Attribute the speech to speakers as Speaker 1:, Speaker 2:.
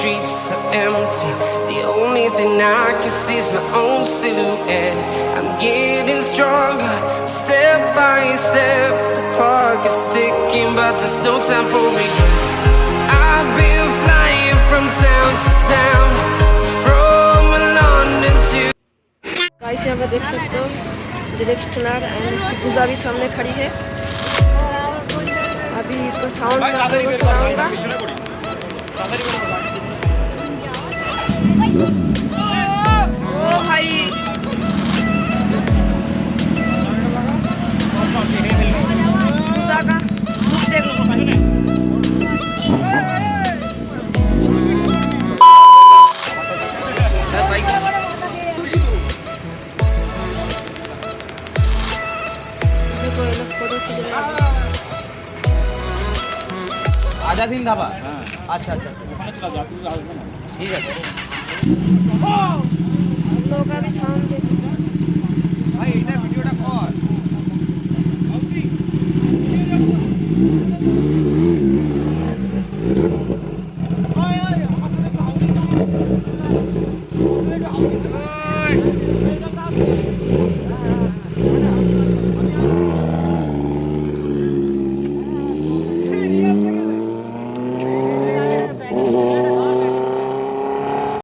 Speaker 1: streets are empty. The only thing I can see is my own silhouette. I'm getting stronger, step by step. The clock is ticking, but there's no time for regrets. I've been flying from town to town, from London to
Speaker 2: guys यहाँ पे देख सकते हो Zx10r and Buja भी सामने खड़ी है। अभी इसका साउंड मैं आपको सुनाऊंगा। ओ भाई बूजा का लुक देखो भाई।
Speaker 3: आजा दिन ধাবা। अच्छा अच्छा अच्छा ठीक है
Speaker 2: हम लोग का भी साउंड देखो
Speaker 3: भाई, এটা ভিডিওটা কর।